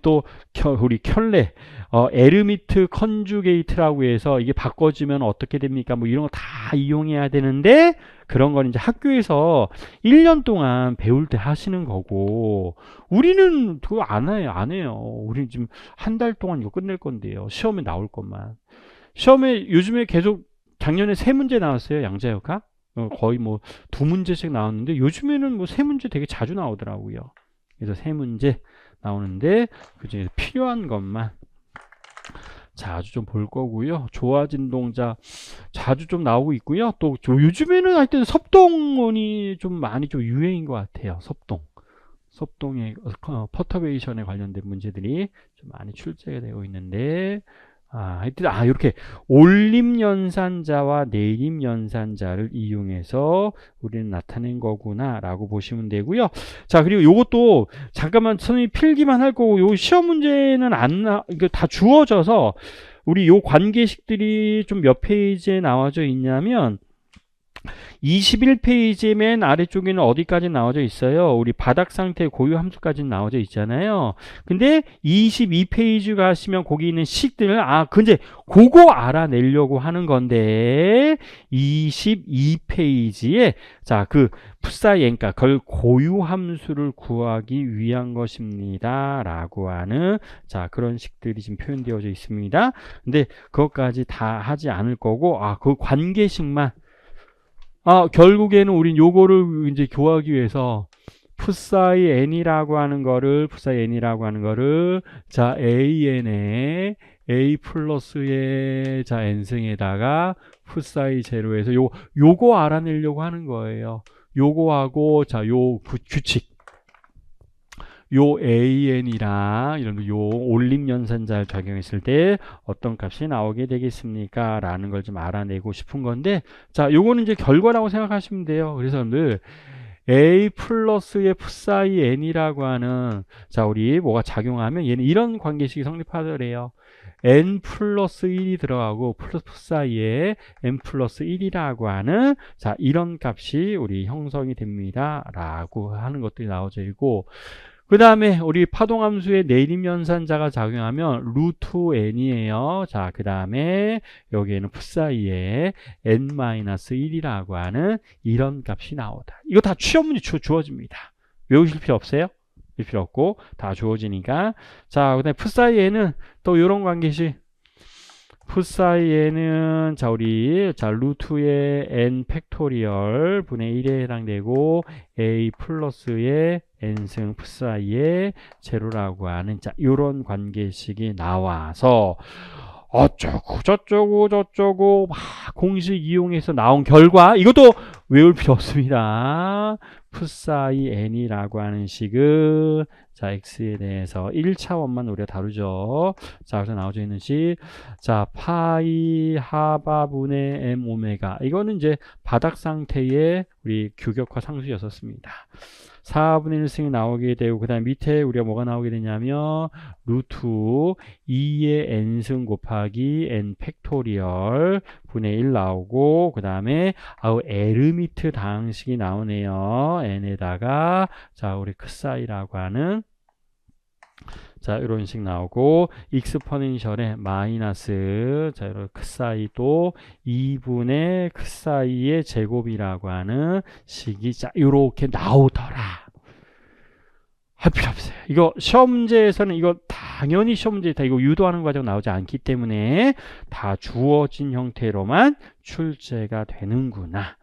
켤레 에르미트 컨주게이트라고 해서 이게 바꿔주면 어떻게 됩니까? 뭐 이런 거 다 이용해야 되는데 그런 건 이제 학교에서 1년 동안 배울 때 하시는 거고 우리는 그거 안 해요. 우리는 지금 한 달 동안 이거 끝낼 건데요. 시험에 나올 것만. 시험에 요즘에 계속 작년에 3문제 나왔어요. 양자역학. 거의 뭐 2문제씩 나왔는데 요즘에는 뭐 3문제 되게 자주 나오더라고요. 그래서 3문제 나오는데 그중에 필요한 것만 자주 좀 볼 거고요. 좋아진 동작 자주 좀 나오고 있고요. 또 요즘에는 하여튼 섭동이 좀 많이 좀 유행인 것 같아요. 섭동의 퍼터베이션에 관련된 문제들이 좀 많이 출제가 되고 있는데 하여튼 이렇게 올림연산자와 내림연산자를 이용해서 우리는 나타낸 거구나 라고 보시면 되고요. 자, 그리고 요것도 잠깐만 선생님이 필기만 할 거고 요 시험 문제는 이거 다 주어져서 우리 요 관계식들이 좀 몇 페이지에 나와져 있냐면 21페이지 맨 아래쪽에는 어디까지 나와져 있어요? 우리 바닥 상태 고유 함수까지 나와져 있잖아요. 근데 22페이지 가시면 거기 있는 식들 근데 그거 알아내려고 하는 건데 22페이지에 그 풋사이엔가 걸 고유 함수를 구하기 위한 것입니다. 라고 하는 그런 식들이 지금 표현되어져 있습니다. 근데 그것까지 다 하지 않을 거고 그 관계식만 결국에는 우린 요거를 이제 구하기 위해서 풋사이 n이라고 하는 거를 an에 a 플러스의 n승에다가 풋사이 제로에서 요거 알아내려고 하는 거예요. 요거하고 요 규칙 요 an이랑 이런 요 올림연산자를 적용했을 때 어떤 값이 나오게 되겠습니까? 라는 걸 좀 알아내고 싶은 건데 요거는 이제 결과라고 생각하시면 돼요. 그래서 여러분들 a 플러스의 풋사이 n이라고 하는 우리 뭐가 작용하면 얘는 이런 관계식이 성립하더래요. n 플러스 1이 들어가고 풋사이에 n 플러스 1이라고 하는 이런 값이 우리 형성이 됩니다. 라고 하는 것들이 나와져 있고 그 다음에 우리 파동함수의 내림연산자가 작용하면 루트 n이에요. 그 다음에 여기에는 풋사이에 n-1이라고 하는 이런 값이 나오다. 이거 다 취업 문제 주어집니다. 외우실 필요 없어요? 필요 없고 다 주어지니까. 그 다음에 풋사이에는 또 이런 관계식. 풋사이에는 우리 루트의 n 팩토리얼 분의 1에 해당되고 a 플러스의 n승 풋사이의 제로라고 하는 이런 관계식이 나와서 어쩌고 저쩌고 막 공식 이용해서 나온 결과 이것도 외울 필요 없습니다. 풋사이 n이라고 하는 식은 x에 대해서 1차원만 우리가 다루죠. 그래서 나와져 있는 식 파이 하바분의 m 오메가 이거는 이제 바닥 상태의 우리 규격화 상수였었습니다. 4분의 1승이 나오게 되고 그 다음 밑에 우리가 뭐가 나오게 되냐면 루트 2의 n승 곱하기 n 팩토리얼 분의 1 나오고 그 다음에 에르미트 다항식이 나오네요. n에다가 우리 풋사이라고 하는 자, 이런 식 나오고 익스포넨셜의 마이너스 자, 이런 크 사이도 2분의 크 사이의 제곱이라고 하는 식이 자, 이렇게 나오더라. 할 필요 없어요. 이거 시험 문제에서는 이거 당연히 시험 문제에 다 이거 유도하는 과정 나오지 않기 때문에 다 주어진 형태로만 출제가 되는구나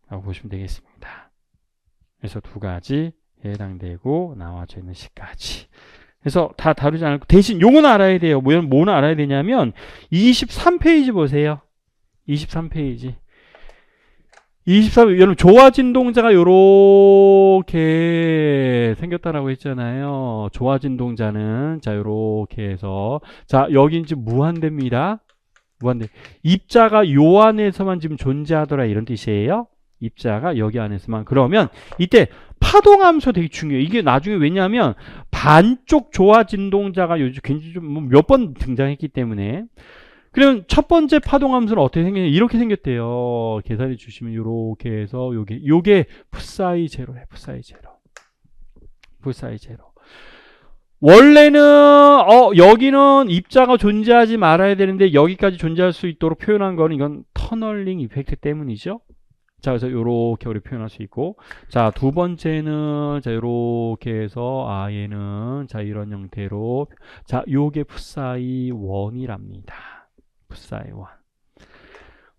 라고 보시면 되겠습니다. 그래서 두 가지 해당되고 나와져 있는 식까지. 그래서 다 다루지 않고 대신 요건 알아야 돼요. 뭐는 알아야 되냐면 23페이지 보세요. 23페이지. 23, 여러분 좋아진 동자가 요렇게 생겼다라고 했잖아요. 좋아진 동자는 자 요렇게 해서 자 여긴 지금 무한대입니다. 무한대. 입자가 요 안에서만 지금 존재하더라 이런 뜻이에요. 입자가 여기 안에서만. 그러면 이때 파동함수 되게 중요해요. 이게 나중에 왜냐하면 반쪽 조화진 동자가 요즘 굉장히 좀 몇 번 등장했기 때문에. 그러면 첫 번째 파동함수는 어떻게 생겼냐? 이렇게 생겼대요. 계산해 주시면 이렇게 해서 요게 풋사이 제로래. 풋사이 제로. 풋사이 제로. 원래는 여기는 입자가 존재하지 말아야 되는데 여기까지 존재할 수 있도록 표현한 거는 이건 터널링 이펙트 때문이죠. 자, 그래서 요렇게 우리 표현할 수 있고. 자, 두 번째는 자, 요렇게 해서 얘는 자, 이런 형태로 자, 요게 풋사이 원이랍니다. 풋사이 원.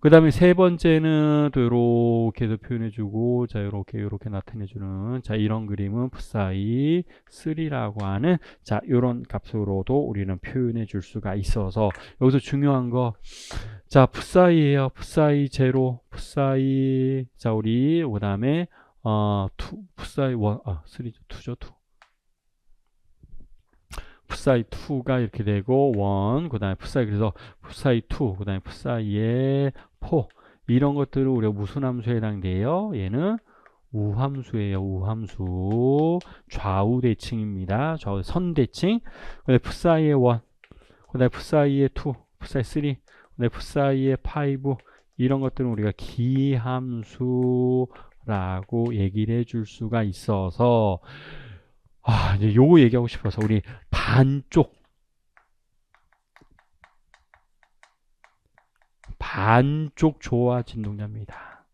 그 다음에 세 번째는 또 요렇게 해서 표현해주고, 자, 요렇게 나타내주는, 자, 이런 그림은 풋사이 3라고 하는, 자, 요런 값으로도 우리는 표현해 줄 수가 있어서, 여기서 중요한 거, 자, 풋사이에요. 풋사이 제로, 풋사이, 자, 우리, 그 다음에, 풋사이 1, 3죠, 2죠, 2. 풋사이 2가 이렇게 되고 1, 그 다음에 풋사이 그래서 풋사이 2, 그 다음에 풋사이의 4 이런 것들을 우리가 무슨 함수에 해당돼요? 얘는 우함수예요. 우함수 좌우 대칭입니다. 좌우 선대칭. 그 다음에 풋사이의 1, 그 다음에 풋사이의 2, 풋사이 3, 그 다음에 풋사이의 5 이런 것들은 우리가 기함수라고 얘기를 해줄 수가 있어서 이제 요거 얘기하고 싶어서 우리 반쪽 조화진 동자입니다.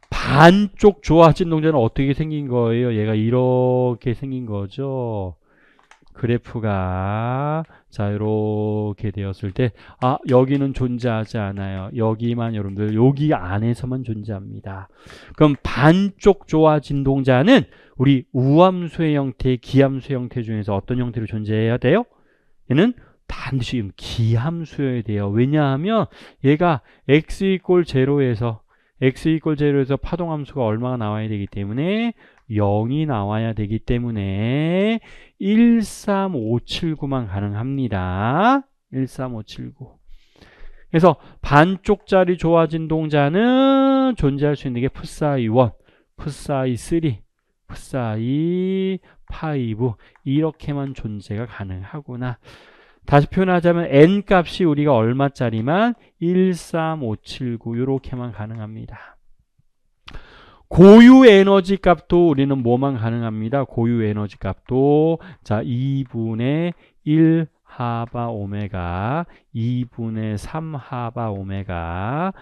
반쪽 조화진 동자는 어떻게 생긴 거예요? 얘가 이렇게 생긴 거죠. 그래프가 자 이렇게 되었을 때 여기는 존재하지 않아요. 여기만 여러분들 여기 안에서만 존재합니다. 그럼 반쪽 조화진 동자는 우리 우함수의 형태, 기함수의 형태 중에서 어떤 형태로 존재해야 돼요? 얘는 반드시 기함수여야 돼요. 왜냐하면 얘가 x=0에서 파동함수가 얼마가 나와야 되기 때문에 0이 나와야 되기 때문에 13579만 가능합니다. 13579. 그래서 반쪽짜리 조화진 동자는 존재할 수 있는 게 풋사이 1, 풋사이 3, 풋사이 5 이렇게만 존재가 가능하구나. 다시 표현하자면 n 값이 우리가 얼마짜리만 13579 이렇게만 가능합니다. 고유 에너지 값도 우리는 뭐만 가능합니다. 고유 에너지 값도 자 2분의 1 하바 오메가 2분의 3 하바 오메가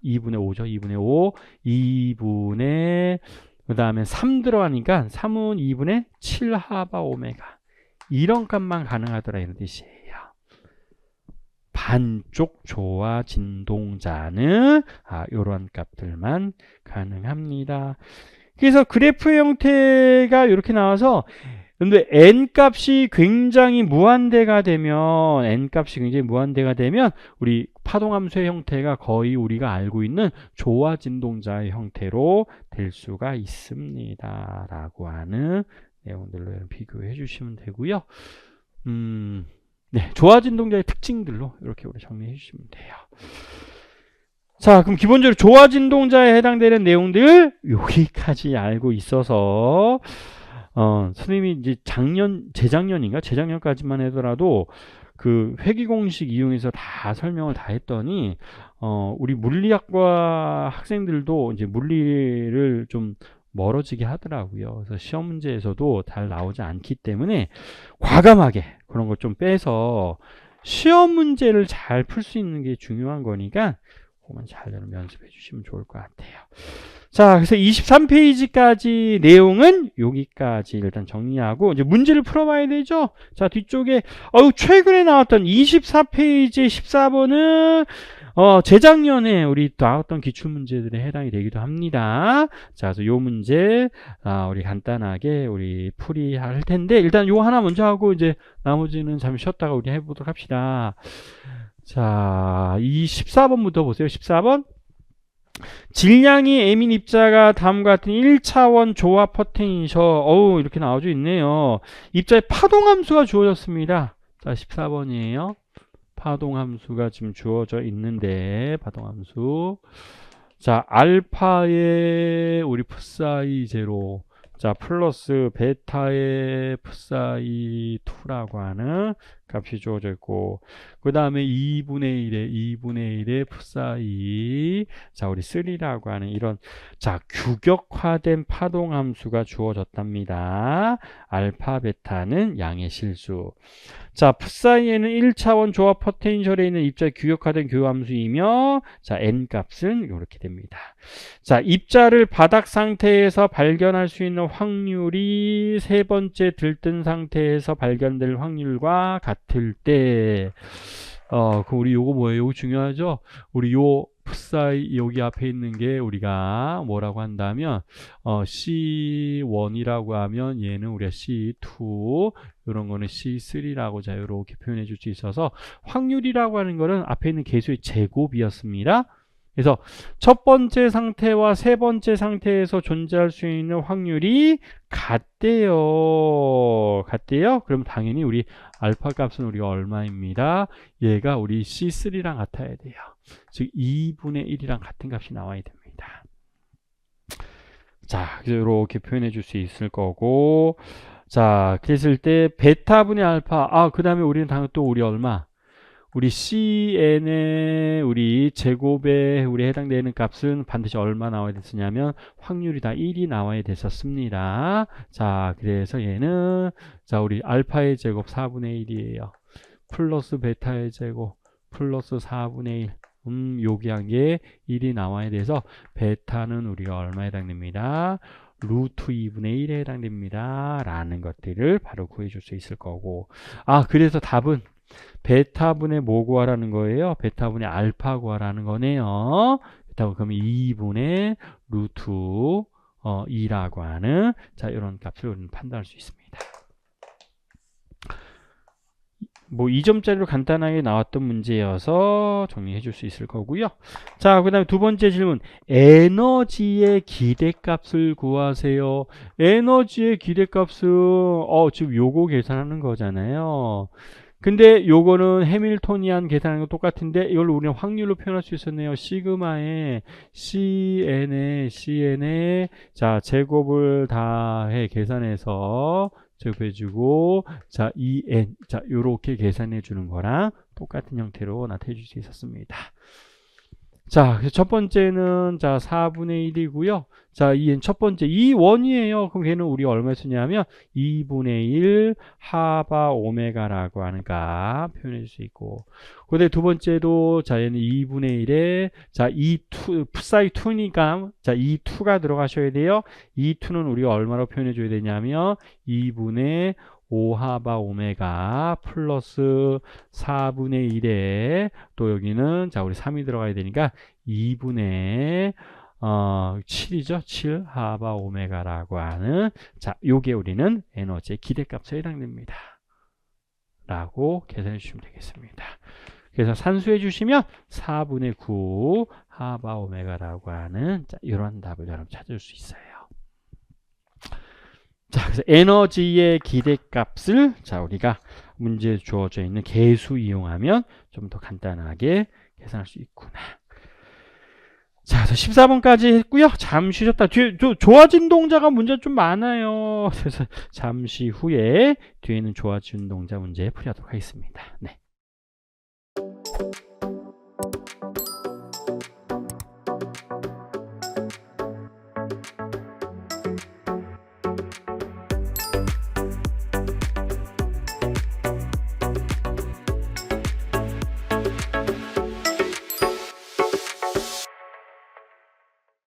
2분의 5죠. 2분의 5 2분의 그 다음에 3 들어가니까 3은 2분의 7 하바 오메가 이런 값만 가능하더라 이런 뜻이에요. 반쪽 조화 진동자는 이런 값들만 가능합니다. 그래서 그래프 형태가 이렇게 나와서 근데 n 값이 굉장히 무한대가 되면 우리 파동함수의 형태가 거의 우리가 알고 있는 조화 진동자의 형태로 될 수가 있습니다. 라고 하는 내용들로 비교해 주시면 되고요. 네, 조화 진동자의 특징들로 이렇게 우리 정리해 주시면 돼요. 자, 그럼 기본적으로 조화 진동자에 해당되는 내용들 여기까지 알고 있어서 선생님이 이제 재작년까지만 하더라도 그 회귀 공식 이용해서 다 설명을 다 했더니 우리 물리학과 학생들도 이제 물리를 좀 멀어지게 하더라고요. 그래서 시험 문제에서도 잘 나오지 않기 때문에 과감하게 그런 걸 좀 빼서 시험 문제를 잘 풀 수 있는 게 중요한 거니까 그만 잘 연습해 주시면 좋을 것 같아요. 자, 그래서 23페이지까지 내용은 여기까지 일단 정리하고 이제 문제를 풀어봐야 되죠. 자, 뒤쪽에 최근에 나왔던 24페이지 14번은 재작년에 우리 나왔던 기출문제들에 해당이 되기도 합니다. 자, 그래서 요 문제 우리 간단하게 우리 풀이할 텐데 일단 요 하나 먼저 하고 이제 나머지는 잠시 쉬었다가 우리 해보도록 합시다. 자, 이 14번부터 보세요. 14번. 질량이 M인 입자가 다음과 같은 1차원 조합 포텐셜 이렇게 나와져 있네요. 입자의 파동함수가 주어졌습니다. 자, 14번이에요. 파동함수가 지금 주어져 있는데 파동함수 자 알파의 우리 psi 제로 자 플러스 베타의 psi 2라고 하는 값이 주어져 있고 그 다음에 2분의 1의 psi 자 우리 3라고 하는 이런 자 규격화된 파동함수가 주어졌답니다. 알파 베타는 양의 실수. 자 psi에는 1차원 조합 포텐셜에 있는 입자의 규격화된 교함수이며 자 n 값은 이렇게 됩니다. 자 입자를 바닥 상태에서 발견할 수 있는 확률이 세 번째 들뜬 상태에서 발견될 확률과 같을 때 우리 요거 뭐예요? 요거 중요하죠? 우리 요 psi 여기 앞에 있는 게 우리가 뭐라고 한다면 C1이라고 하면 얘는 우리가 C2 이런 거는 C3라고 자 이렇게 표현해 줄 수 있어서 확률이라고 하는 거는 앞에 있는 개수의 제곱이었습니다. 그래서 첫 번째 상태와 세 번째 상태에서 존재할 수 있는 확률이 같대요. 그럼 당연히 우리 알파 값은 우리가 얼마입니다. 얘가 우리 C3랑 같아야 돼요. 즉 2분의 1이랑 같은 값이 나와야 됩니다. 자, 이렇게 표현해 줄 수 있을 거고 자, 그랬을 때 베타분의 알파 그 다음에 우리는 당연히 또 우리 얼마? 우리 CN의 우리 제곱에 우리 해당되는 값은 반드시 얼마 나와야 됐었냐면 확률이 다 1이 나와야 됐었습니다. 자, 그래서 얘는 자, 우리 알파의 제곱 4분의 1이에요. 플러스 베타의 제곱 플러스 4분의 1. 여기 한 게 1이 나와야 돼서 베타는 우리가 얼마에 해당됩니다. 루트 2분의 1에 해당됩니다. 라는 것들을 바로 구해줄 수 있을 거고 그래서 답은 베타분의 뭐 구하라는 거예요? 베타분의 알파 구하라는 거네요. 베타 그러면 2분의 루트 2라고 하는 자 이런 값을 우리는 판단할 수 있습니다. 뭐 2점짜리로 간단하게 나왔던 문제여서 정리해 줄 수 있을 거고요. 자, 그 다음에 두 번째 질문. 에너지의 기대값을 구하세요. 에너지의 기대값은 지금 요거 계산하는 거잖아요. 근데 요거는 해밀토니안 계산하는 거 똑같은데 이걸 우리는 확률로 표현할 수 있었네요. 시그마에 CN의 자 제곱을 다 해 계산해서 제곱해주고 자 2n 자 요렇게 계산해 주는 거랑 똑같은 형태로 나타내 줄 수 있었습니다. 자, 그래서 첫 번째는 자 4분의 1이고요. 자, 이는 첫 번째 2원이에요. 그럼 걔는 우리 얼마 쓰냐면 2분의 1 하바 오메가라고 하는 값 표현해 줄 수 있고. 근데 두 번째도 자 얘는 2분의 1에 자 2 psi 2니까 자 2가 들어가셔야 돼요. 2는 우리가 얼마로 표현해 줘야 되냐면 2분의 5하바 오메가 플러스 4분의 1에 또 여기는 자 우리 3이 들어가야 되니까 2분의 7이죠. 7 하바 오메가라고 하는 자 요게 우리는 에너지의 기대값에 해당됩니다. 라고 계산해 주시면 되겠습니다. 그래서 산수해 주시면 4분의 9 하바 오메가라고 하는 자 이런 답을 여러분 찾을 수 있어요. 자, 그래서 에너지의 기대값을 자 우리가 문제에 주어져 있는 계수 이용하면 좀 더 간단하게 계산할 수 있구나. 자, 14번까지 했고요. 잠시 쉬었다. 뒤에 좋아진 동자가 문제 좀 많아요. 그래서 잠시 후에 뒤에는 좋아진 동자 문제 풀이하도록 하겠습니다. 네.